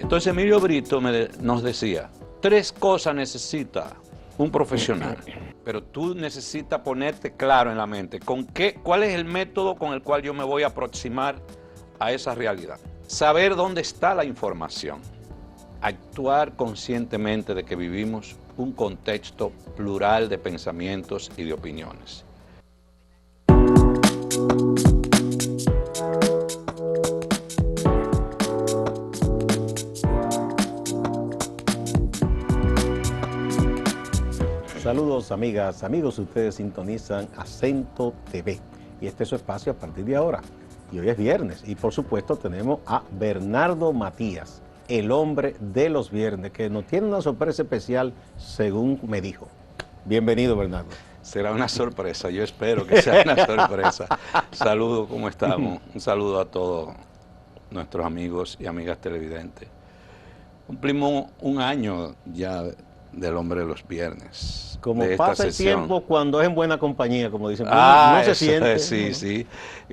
Entonces Emilio Brito nos decía, 3 cosas necesita un profesional, pero tú necesitas ponerte claro en la mente cuál es el método con el cual yo me voy a aproximar a esa realidad. Saber dónde está la información, actuar conscientemente de que vivimos un contexto plural de pensamientos y de opiniones. Saludos amigas, amigos, ustedes sintonizan Acento TV y este es su espacio a partir de ahora. Y hoy es viernes y por supuesto tenemos a Bernardo Matías, el hombre de los viernes, que nos tiene una sorpresa especial según me dijo. Bienvenido, Bernardo. Será una sorpresa, yo espero que sea una sorpresa. Saludos, ¿cómo estamos? Un saludo a todos nuestros amigos y amigas televidentes. Cumplimos un año ya del hombre de los viernes. Como de esta pasa el sesión. tiempo cuando es en buena compañía, como dicen, no se siente. Sí, sí.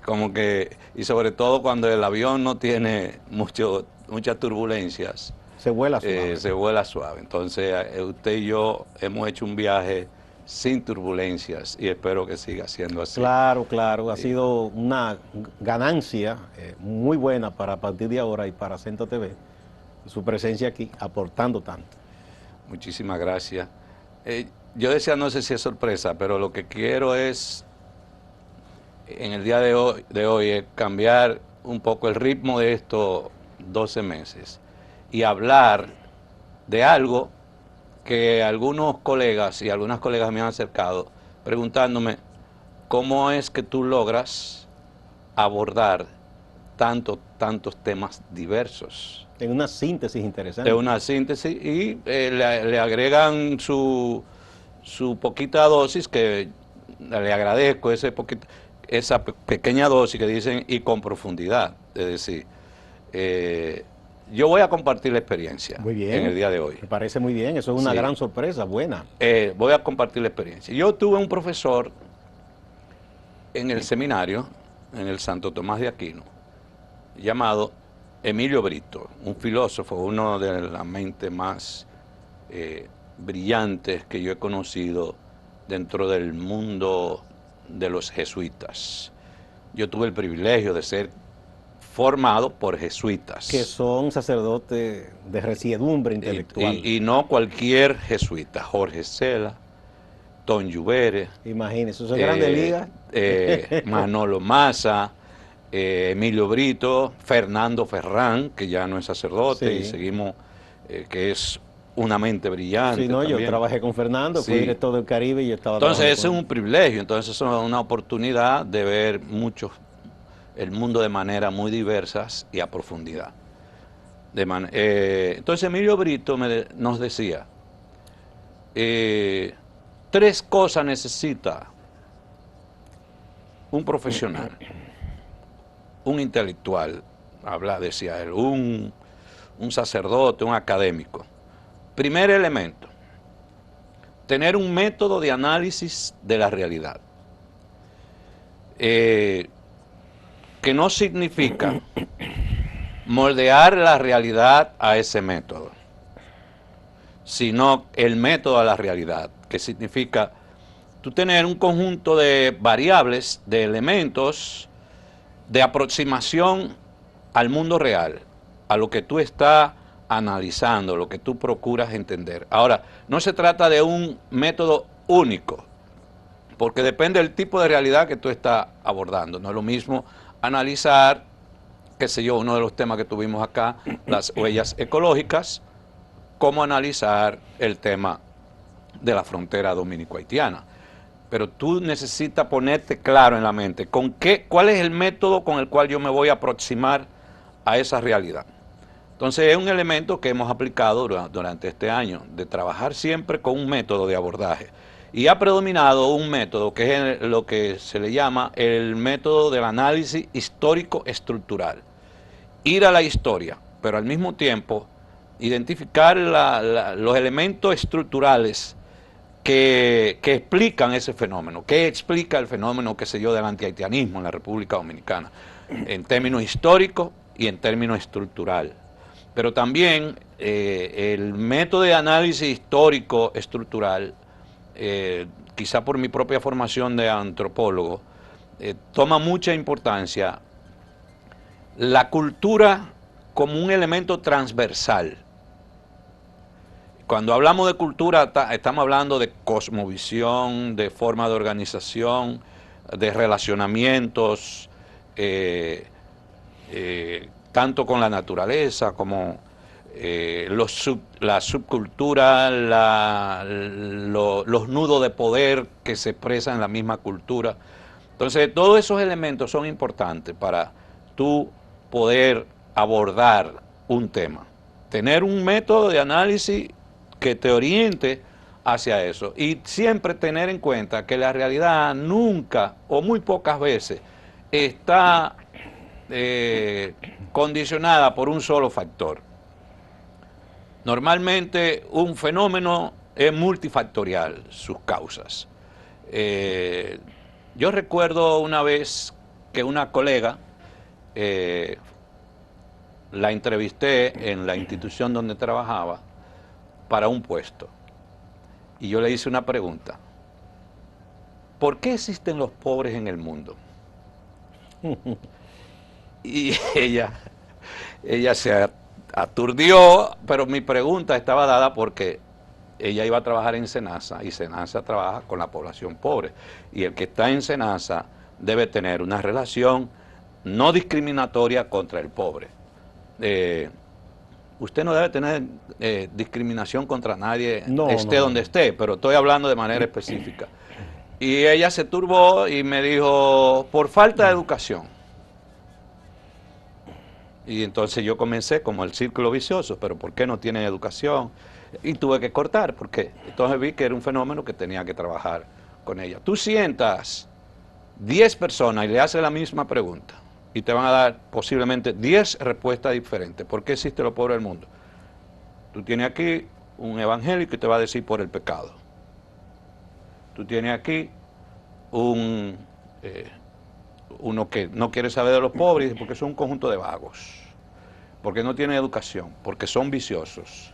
Como que, y sobre todo cuando el avión no tiene muchas turbulencias. Se vuela suave. Se vuela suave. Entonces, usted y yo hemos hecho un viaje sin turbulencias y espero que siga siendo así. Claro, claro. Ha sido una ganancia muy buena para a partir de ahora y para Acento TV. Su presencia aquí aportando tanto. Muchísimas gracias. Yo decía, no sé si es sorpresa, pero lo que quiero es, en el día de hoy es cambiar un poco el ritmo de estos 12 meses y hablar de algo que algunos colegas y algunas colegas me han acercado preguntándome cómo es que tú logras abordar tantos temas diversos. En una síntesis interesante. De una síntesis y le agregan su poquita dosis, que le agradezco esa pequeña dosis que dicen y con profundidad. Es decir, yo voy a compartir la experiencia. Muy bien, en el día de hoy. Me parece muy bien, eso es una gran sorpresa, buena. Voy a compartir la experiencia. Yo tuve un profesor en el seminario, en el Santo Tomás de Aquino, llamado Emilio Brito, un filósofo, uno de las mentes más brillantes que yo he conocido dentro del mundo de los jesuitas. Yo tuve el privilegio de ser formado por jesuitas. Que son sacerdotes de resiedumbre intelectual. Y no cualquier jesuita, Jorge Cela, Tom Lluvere. Imagínese, eso es grande liga. Manolo Massa, Emilio Brito, Fernando Ferrán, que ya no es sacerdote, Sí. y seguimos, que es una mente brillante. Sí, no, también. yo trabajé con Fernando, Sí. fui director del Caribe y yo estaba Entonces ese es con un privilegio, entonces es una oportunidad de ver el mundo de manera muy diversas y a profundidad. Entonces Emilio Brito nos decía, 3 cosas necesita un profesional, un intelectual, decía él, un sacerdote, un académico. Primer elemento, tener un método de análisis de la realidad, que no significa moldear la realidad a ese método, sino el método a la realidad, que significa tú tener un conjunto de variables, de elementos, de aproximación al mundo real, a lo que tú estás analizando, lo que tú procuras entender. Ahora, no se trata de un método único, porque depende del tipo de realidad que tú estás abordando. No es lo mismo analizar, qué sé yo, uno de los temas que tuvimos acá, las huellas ecológicas, como analizar el tema de la frontera dominico-haitiana. Pero tú necesitas ponerte claro en la mente cuál es el método con el cual yo me voy a aproximar a esa realidad. Entonces es un elemento que hemos aplicado durante este año, de trabajar siempre con un método de abordaje. Y ha predominado un método que es lo que se le llama el método del análisis histórico estructural. Ir a la historia, pero al mismo tiempo identificar los elementos estructurales que explican ese fenómeno, que explica el fenómeno, qué sé yo, del antihaitianismo en la República Dominicana, en términos históricos y en términos estructurales. Pero también el método de análisis histórico estructural, quizá por mi propia formación de antropólogo, toma mucha importancia la cultura como un elemento transversal. Cuando hablamos de cultura, estamos hablando de cosmovisión, de forma de organización, de relacionamientos, tanto con la naturaleza como la subcultura, los nudos de poder que se expresan en la misma cultura. Entonces, todos esos elementos son importantes para tú poder abordar un tema. Tener un método de análisis que te oriente hacia eso. Y siempre tener en cuenta que la realidad nunca o muy pocas veces está condicionada por un solo factor. Normalmente un fenómeno es multifactorial, sus causas. Yo recuerdo una vez que una colega la entrevisté en la institución donde trabajaba para un puesto. Y yo le hice una pregunta. ¿Por qué existen los pobres en el mundo? Y ella se aturdió, pero mi pregunta estaba dada porque ella iba a trabajar en SENASA y SENASA trabaja con la población pobre. Y el que está en SENASA debe tener una relación no discriminatoria contra el pobre. Usted no debe tener discriminación contra nadie, esté donde esté, pero estoy hablando de manera específica. Y ella se turbó y me dijo, por falta de educación. Y entonces yo comencé como el círculo vicioso, pero ¿por qué no tienen educación? Y tuve que cortar, porque entonces vi que era un fenómeno que tenía que trabajar con ella. Tú sientas 10 personas y le haces la misma pregunta, y te van a dar posiblemente 10 respuestas diferentes. ¿Por qué existe lo pobre del mundo? Tú tienes aquí un evangélico y te va a decir por el pecado. Tú tienes aquí uno que no quiere saber de los pobres porque son un conjunto de vagos, porque no tienen educación, porque son viciosos.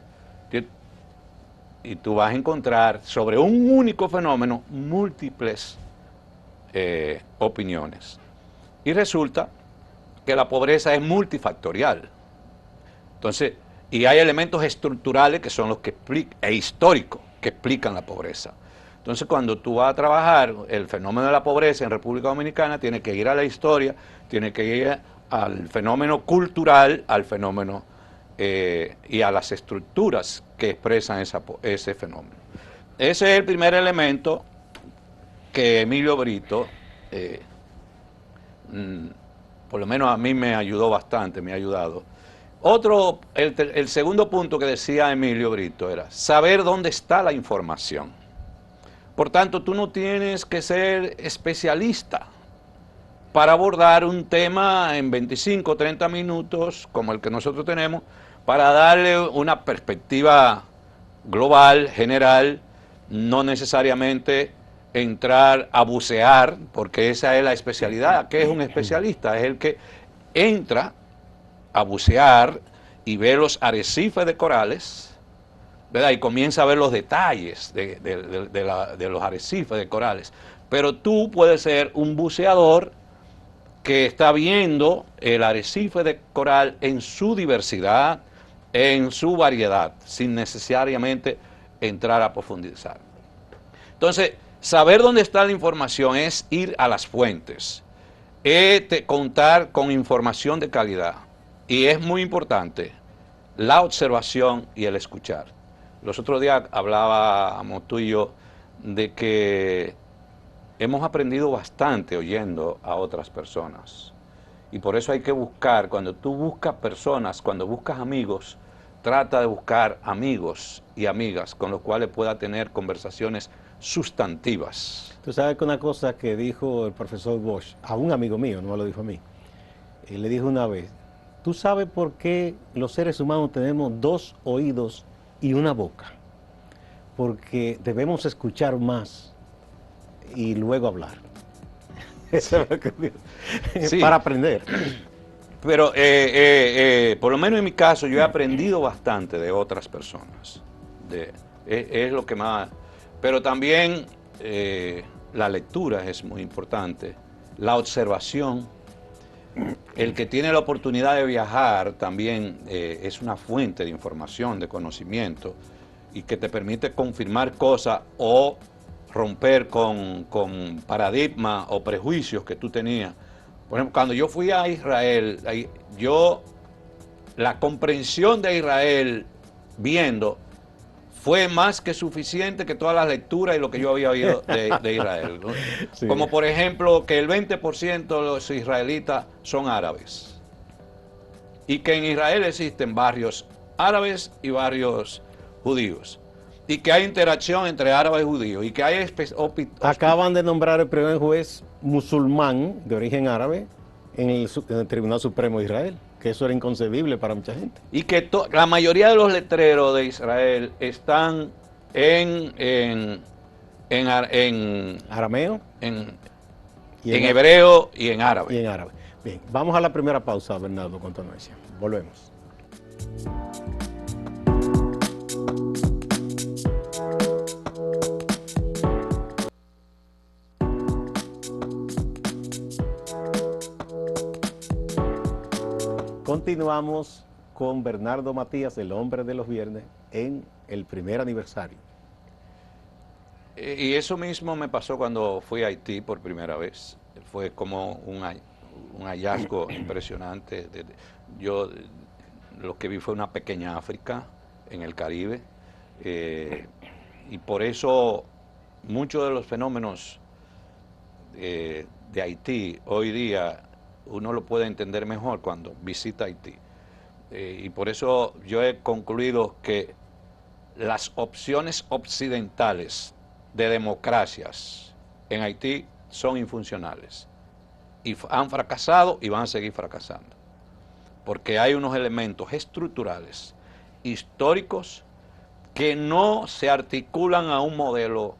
Y tú vas a encontrar sobre un único fenómeno múltiples opiniones. Y resulta que la pobreza es multifactorial. Entonces, y hay elementos estructurales que son los que explican, e históricos, que explican la pobreza. Entonces, cuando tú vas a trabajar el fenómeno de la pobreza en República Dominicana, tienes que ir a la historia, tienes que ir al fenómeno cultural, al fenómeno y a las estructuras que expresan ese fenómeno. Ese es el primer elemento que Emilio Brito, por lo menos a mí me ayudó bastante, me ha ayudado. El segundo punto que decía Emilio Brito era saber dónde está la información. Por tanto, tú no tienes que ser especialista para abordar un tema en 25 o 30 minutos, como el que nosotros tenemos, para darle una perspectiva global, general, no necesariamente entrar a bucear, porque esa es la especialidad. ¿Qué es un especialista? Es el que entra a bucear y ve los arrecifes de corales, ¿verdad? Y comienza a ver los detalles de los arrecifes de corales. Pero tú puedes ser un buceador que está viendo el arrecife de coral en su diversidad, en su variedad, sin necesariamente entrar a profundizar. Entonces, saber dónde está la información es ir a las fuentes, es contar con información de calidad. Y es muy importante la observación y el escuchar. Los otros días hablábamos tú y yo de que hemos aprendido bastante oyendo a otras personas. Y por eso hay que buscar, cuando tú buscas personas, cuando buscas amigos, trata de buscar amigos y amigas con los cuales pueda tener conversaciones sustantivas. Tú sabes que una cosa que dijo el profesor Bosch, a un amigo mío, no me lo dijo a mí, él le dijo una vez, ¿tú sabes por qué los seres humanos tenemos 2 oídos y una boca? Porque debemos escuchar más y luego hablar. Eso es lo que digo. Sí. Para aprender. Pero por lo menos en mi caso yo he aprendido bastante de otras personas. Es lo que más... Pero también la lectura es muy importante, la observación. El que tiene la oportunidad de viajar también es una fuente de información, de conocimiento, y que te permite confirmar cosas o romper con paradigmas o prejuicios que tú tenías. Por ejemplo, cuando yo fui a Israel, la comprensión de Israel viendo fue más que suficiente que todas las lecturas y lo que yo había oído de Israel, ¿no? Sí. Como por ejemplo que el 20% de los israelitas son árabes y que en Israel existen barrios árabes y barrios judíos y que hay interacción entre árabes y judíos y que hay Acaban de nombrar el primer juez musulmán de origen árabe en el Tribunal Supremo de Israel, que eso era inconcebible para mucha gente. y que la mayoría de los letreros de Israel están Arameo en y en hebreo y en árabe. y en árabe. Bien, vamos a la primera pausa, Bernardo, con tu anuencia. Volvemos. Continuamos con Bernardo Matías, el hombre de los viernes, en el primer aniversario. Y eso mismo me pasó cuando fui a Haití por primera vez. Fue como un hallazgo impresionante. Yo lo que vi fue una pequeña África en el Caribe. Y por eso muchos de los fenómenos de Haití hoy día uno lo puede entender mejor cuando visita Haití. Y por eso yo he concluido que las opciones occidentales de democracias en Haití son infuncionales y han fracasado y van a seguir fracasando porque hay unos elementos estructurales históricos que no se articulan a un modelo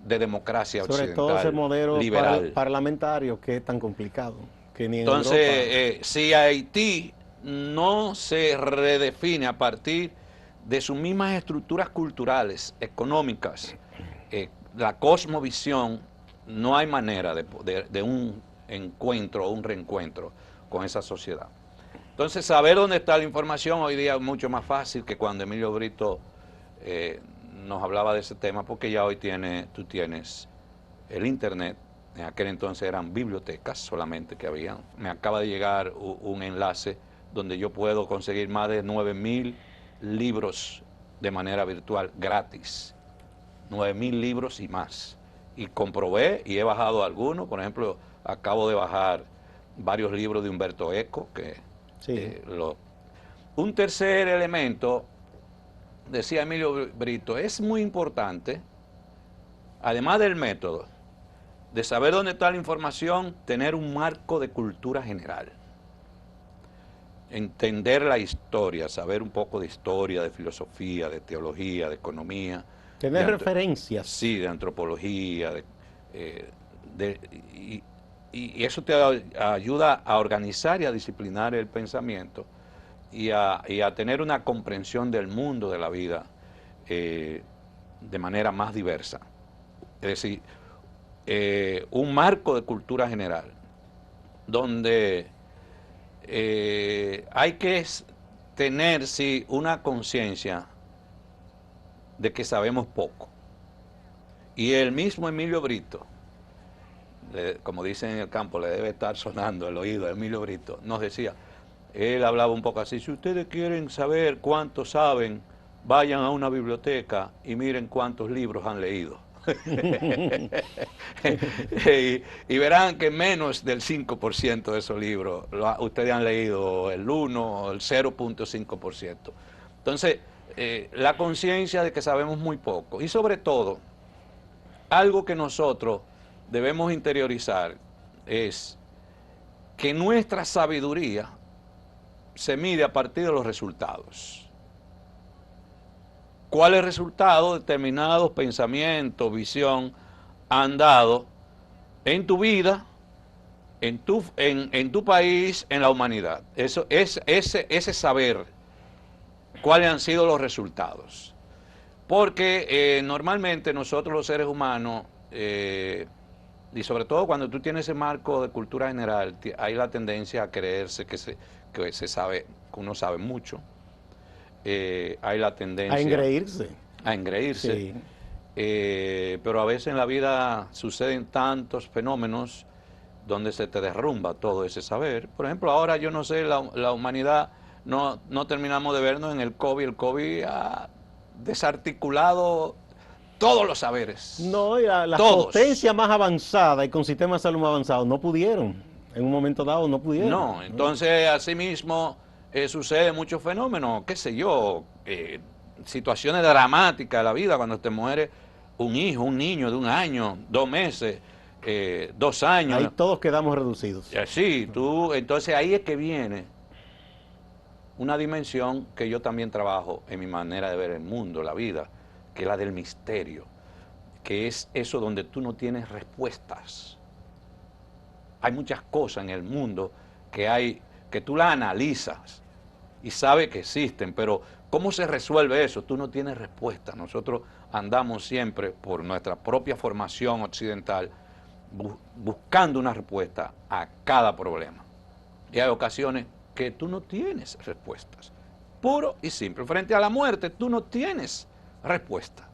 de democracia Sobre occidental todo ese modelo liberal. parlamentario que es tan complicado, que ni en Entonces, Europa... si Haití no se redefine a partir de sus mismas estructuras culturales, económicas, la cosmovisión, no hay manera de un encuentro o un reencuentro con esa sociedad. Entonces, saber dónde está la información hoy día es mucho más fácil que cuando Emilio Brito nos hablaba de ese tema, porque ya hoy tú tienes el Internet. En aquel entonces eran bibliotecas solamente que había. Me acaba de llegar un enlace donde yo puedo conseguir más de 9.000 libros de manera virtual gratis. 9.000 libros y más. Y comprobé y he bajado algunos. Por ejemplo, acabo de bajar varios libros de Humberto Eco. Sí. Un tercer elemento, decía Emilio Brito, es muy importante, además del método, de saber dónde está la información, tener un marco de cultura general. Entender la historia, saber un poco de historia, de filosofía, de teología, de economía. Tener referencias. Sí, de antropología. Y eso te ayuda a organizar y a disciplinar el pensamiento y a tener una comprensión del mundo, de la vida, de manera más diversa. Es decir, un marco de cultura general, donde hay que tener, sí, una conciencia de que sabemos poco. Y el mismo Emilio Brito, como dicen en el campo, le debe estar sonando el oído a Emilio Brito, nos decía, él hablaba un poco así, si ustedes quieren saber cuánto saben, vayan a una biblioteca y miren cuántos libros han leído. y verán que menos del 5% de esos libros ustedes han leído el 1 o el 0.5%. Entonces, la conciencia de que sabemos muy poco y sobre todo, algo que nosotros debemos interiorizar es que nuestra sabiduría se mide a partir de los resultados. ¿Cuáles resultados determinados pensamientos, visión han dado en tu vida en tu país, en la humanidad. Eso es ese saber cuáles han sido los resultados. Porque normalmente nosotros los seres humanos, y sobre todo cuando tú tienes ese marco de cultura general, hay la tendencia a creerse que se sabe, que uno sabe mucho. Hay la tendencia A engreírse. a engreírse. Sí. Pero a veces en la vida suceden tantos fenómenos donde se te derrumba todo ese saber. Por ejemplo, ahora yo no sé, la humanidad no terminamos de vernos en el COVID. El COVID ha desarticulado todos los saberes. No, y las Todos. potencias más avanzadas y con sistemas de salud más avanzados no pudieron. En un momento dado no pudieron. No, entonces asimismo sucede muchos fenómenos, qué sé yo, situaciones dramáticas de la vida cuando te muere un hijo, un niño de 1 año, 2 meses, 2 años. Ahí todos quedamos reducidos. Sí, entonces ahí es que viene una dimensión que yo también trabajo en mi manera de ver el mundo, la vida, que es la del misterio, que es eso donde tú no tienes respuestas. Hay muchas cosas en el mundo que tú las analizas y sabes que existen, pero ¿cómo se resuelve eso? Tú no tienes respuesta. Nosotros andamos siempre por nuestra propia formación occidental buscando una respuesta a cada problema. Y hay ocasiones que tú no tienes respuestas. Puro y simple. Frente a la muerte, tú no tienes respuesta.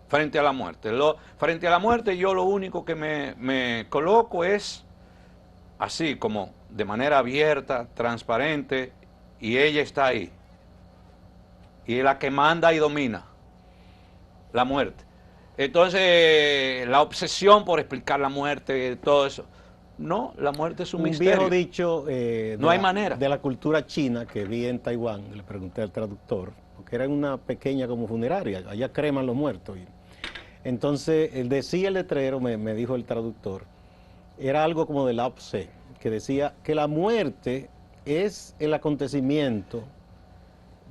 Frente a la muerte. Frente a la muerte yo lo único que me coloco es así como de manera abierta, transparente, y ella está ahí. Y es la que manda y domina la muerte. Entonces, la obsesión por explicar la muerte, todo eso. No, la muerte es un misterio. Viejo dicho no hay manera. De la cultura china que vi en Taiwán, le pregunté al traductor, porque era una pequeña como funeraria, allá creman los muertos. Entonces, decía el letrero, me dijo el traductor, era algo como de Lao Tse, que decía que la muerte es el acontecimiento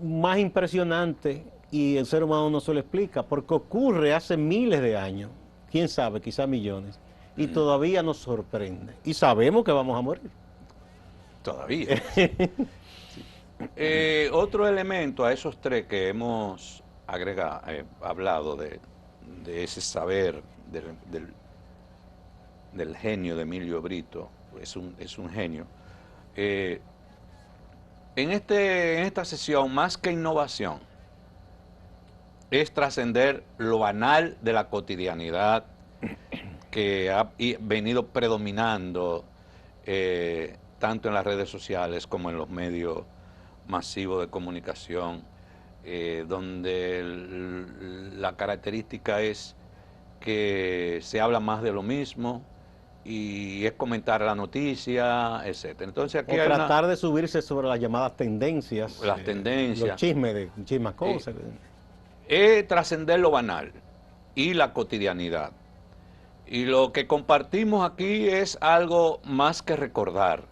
más impresionante y el ser humano no se lo explica, porque ocurre hace miles de años, quién sabe, quizás millones, y todavía nos sorprende. Y sabemos que vamos a morir. Todavía. Otro elemento a esos 3 que hemos hablado de ese saber del genio de Emilio Brito, es un genio. En esta sesión, más que innovación, es trascender lo banal de la cotidianidad que ha venido predominando tanto en las redes sociales como en los medios masivos de comunicación, donde la característica es que se habla más de lo mismo y es comentar la noticia, etcétera. Entonces aquí o tratar de subirse sobre las llamadas tendencias. Las tendencias. Los chismes de muchísimas cosas. Es trascender lo banal y la cotidianidad. Y lo que compartimos aquí es algo más que recordar,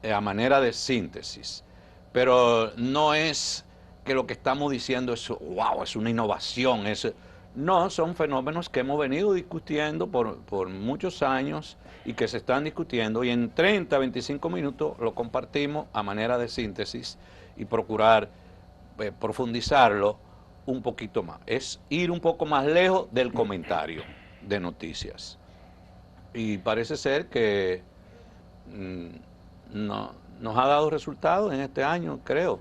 a manera de síntesis. Pero no es que lo que estamos diciendo es, wow, es una innovación. No, son fenómenos que hemos venido discutiendo por muchos años y que se están discutiendo. Y en 30, 25 minutos lo compartimos a manera de síntesis y procurar profundizarlo un poquito más. Es ir un poco más lejos del comentario de noticias. Y parece ser que nos ha dado resultados en este año, creo,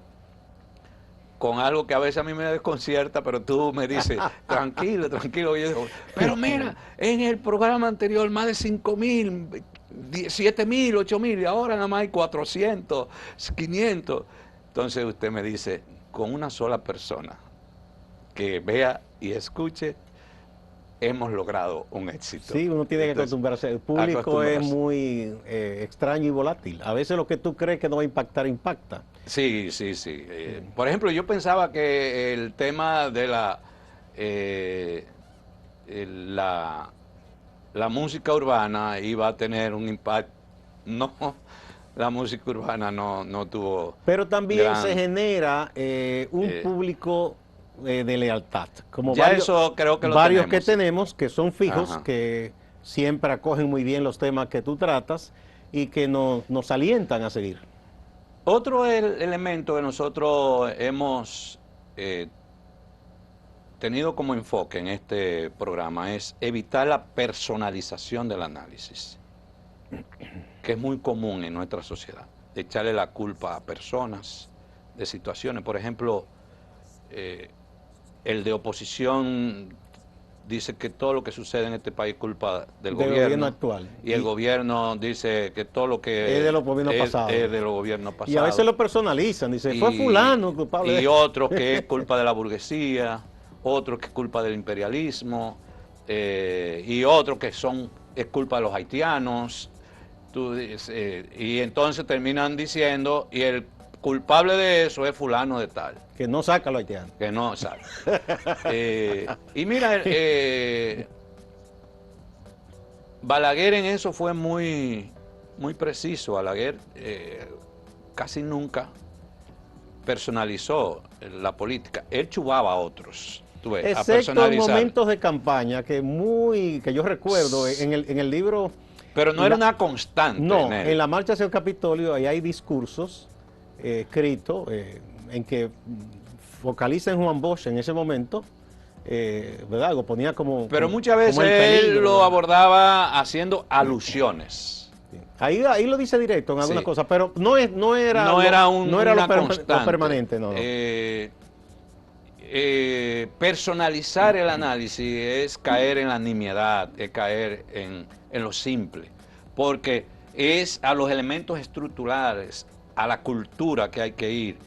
con algo que a veces a mí me desconcierta, pero tú me dices, tranquilo, tranquilo. Y yo digo, pero mira, en el programa anterior más de 5.000, 7.000, 8.000, y ahora nada más hay 400, 500. Entonces usted me dice, con una sola persona que vea y escuche, hemos logrado un éxito. Sí, uno tiene que acostumbrarse. El público es muy extraño y volátil. A veces lo que tú crees que no va a impactar, impacta. Sí. Por ejemplo, yo pensaba que el tema de la música urbana iba a tener un impacto. No, la música urbana no tuvo. Pero también se genera un público de lealtad. Como ya varios, eso creo que lo varios tenemos. Que tenemos, que son fijos, Ajá. que siempre acogen muy bien los temas que tú tratas y que nos alientan a seguir. Otro elemento que nosotros hemos tenido como enfoque en este programa es evitar la personalización del análisis, que es muy común en nuestra sociedad. Echarle la culpa a personas, de situaciones. Por ejemplo, el de oposición dice que todo lo que sucede en este país es culpa del gobierno actual. Y el gobierno dice que todo lo que es de los gobiernos pasados. Es de los gobiernos pasados. Y a veces lo personalizan, dice, fue fulano culpable. Y otros que es culpa de la burguesía, otros que es culpa del imperialismo, y otros que es culpa de los haitianos. Y entonces terminan diciendo, y el culpable de eso es fulano de tal. Que no saca a los haitianos. Que no saca. Y mira, Balaguer en eso fue muy, muy preciso. Balaguer casi nunca personalizó la política. Él chubaba a otros. Tú ves, excepto en momentos de campaña que yo recuerdo en el libro. Pero no era una constante. No, en la marcha hacia el Capitolio ahí hay discursos escritos en que focaliza en Juan Bosch en ese momento, ¿verdad? Lo ponía como. Pero muchas veces él lo abordaba haciendo alusiones. Sí. Ahí lo dice directo en algunas cosas, pero no era lo permanente. No. Personalizar el análisis es caer en la nimiedad, es caer en lo simple, porque es a los elementos estructurales, a la cultura que hay que ir,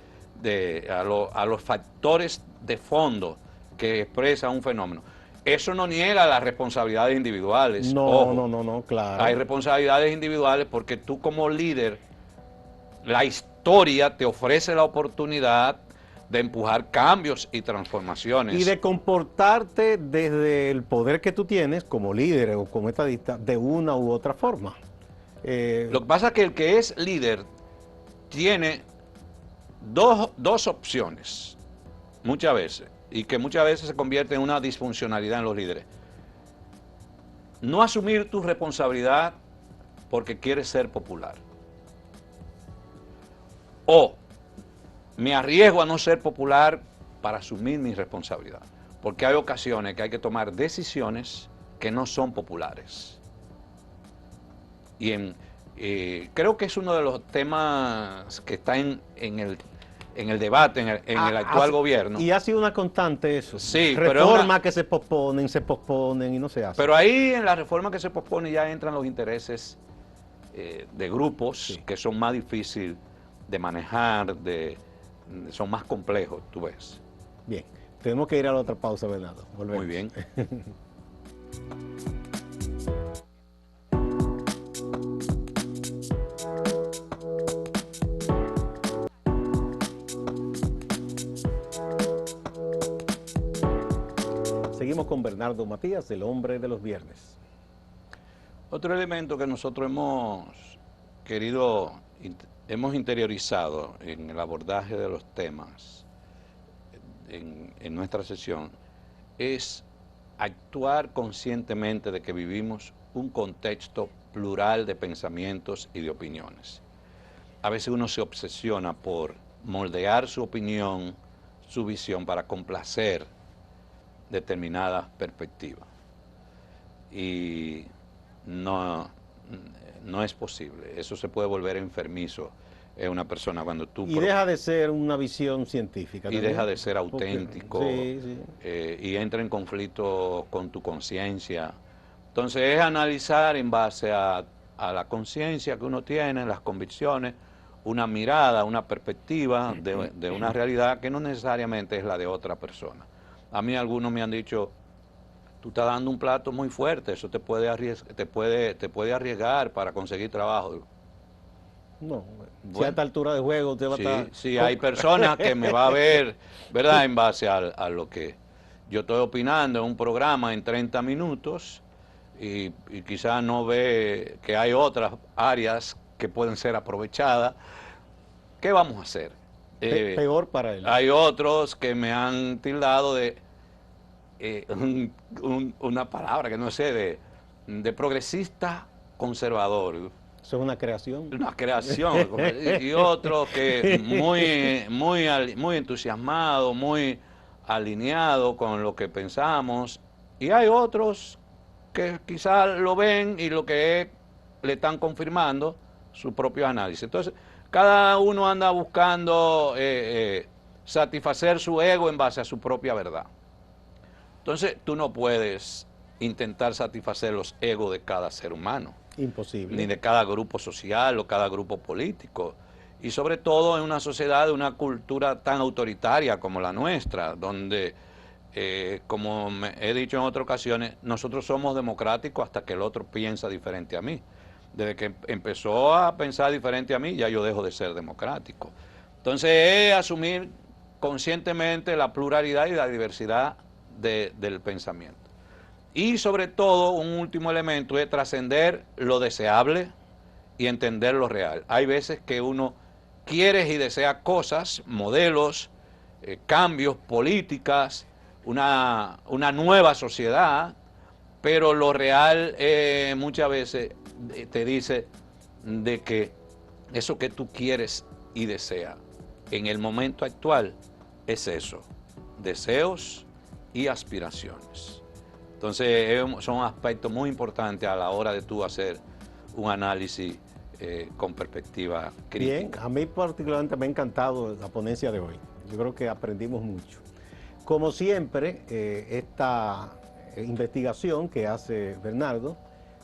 a los factores de fondo que expresan un fenómeno. Eso no niega las responsabilidades individuales. No, claro. Hay responsabilidades individuales porque tú como líder, la historia te ofrece la oportunidad de empujar cambios y transformaciones. Y de comportarte desde el poder que tú tienes como líder o como estadista de una u otra forma. Lo que pasa es que el que es líder tiene dos opciones, muchas veces, y que muchas veces se convierte en una disfuncionalidad en los líderes. No asumir tu responsabilidad porque quieres ser popular. O me arriesgo a no ser popular para asumir mi responsabilidad. Porque hay ocasiones que hay que tomar decisiones que no son populares. Y creo que es uno de los temas que está en el debate, en el actual gobierno. Y ha sido una constante eso. Sí, reformas que se posponen y no se hacen. Pero ahí en la reforma que se pospone ya entran los intereses de grupos que son más difíciles de manejar, son más complejos, tú ves. Bien, tenemos que ir a la otra pausa, Bernardo. Volvemos. Muy bien. Seguimos con Bernardo Matías, el hombre de los viernes. Otro elemento que nosotros hemos interiorizado en el abordaje de los temas en nuestra sesión es actuar conscientemente de que vivimos un contexto plural de pensamientos y de opiniones. A veces uno se obsesiona por moldear su opinión, su visión para complacer determinadas perspectivas. Y no es posible. Eso se puede volver enfermizo en una persona cuando tú... Y deja de ser una visión científica. Y deja de ser auténtico. Sí. Y entra en conflicto con tu conciencia. Entonces es analizar en base a la conciencia que uno tiene, las convicciones, una mirada, una perspectiva de una realidad que no necesariamente es la de otra persona. A mí algunos me han dicho, tú estás dando un plato muy fuerte, eso te puede arriesgar para conseguir trabajo. No, si a esta altura de juego usted va a estar... Sí, hay personas que me va a ver, ¿verdad?, en base a lo que yo estoy opinando en un programa en 30 minutos y quizás no ve que hay otras áreas que pueden ser aprovechadas. ¿Qué vamos a hacer? Peor para él. Hay otros que me han tildado de una palabra que no sé, de progresista conservador. Eso es una creación. Una creación. Y otro que muy entusiasmado, muy alineado con lo que pensamos. Y hay otros que quizás lo ven y lo que le están confirmando su propio análisis. Entonces, cada uno anda buscando satisfacer su ego en base a su propia verdad. Entonces, tú no puedes intentar satisfacer los egos de cada ser humano. Imposible. Ni de cada grupo social o cada grupo político. Y sobre todo en una sociedad de una cultura tan autoritaria como la nuestra, donde, como he dicho en otras ocasiones, nosotros somos democráticos hasta que el otro piensa diferente a mí. Desde que empezó a pensar diferente a mí, ya yo dejo de ser democrático. Entonces es asumir conscientemente la pluralidad y la diversidad del pensamiento. Y sobre todo, un último elemento es trascender lo deseable y entender lo real. Hay veces que uno quiere y desea cosas, modelos, cambios, políticas, una nueva sociedad, pero lo real muchas veces te dice de que eso que tú quieres y deseas en el momento actual es eso, deseos y aspiraciones. Entonces son aspectos muy importantes a la hora de tú hacer un análisis con perspectiva crítica. Bien, a mí particularmente me ha encantado la ponencia de hoy. Yo creo que aprendimos mucho. Como siempre, esta investigación que hace Bernardo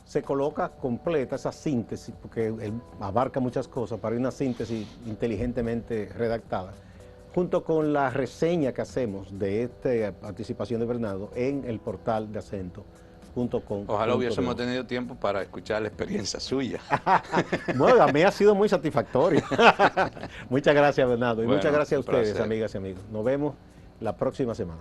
se coloca completa, esa síntesis, porque él abarca muchas cosas, para una síntesis inteligentemente redactada, junto con la reseña que hacemos de esta participación de Bernardo en el portal de acento.com. Ojalá hubiésemos tenido tiempo para escuchar la experiencia suya. Bueno, a mí ha sido muy satisfactorio. Muchas gracias, Bernardo, y bueno, muchas gracias a ustedes, placer. amigas y amigos. Nos vemos la próxima semana.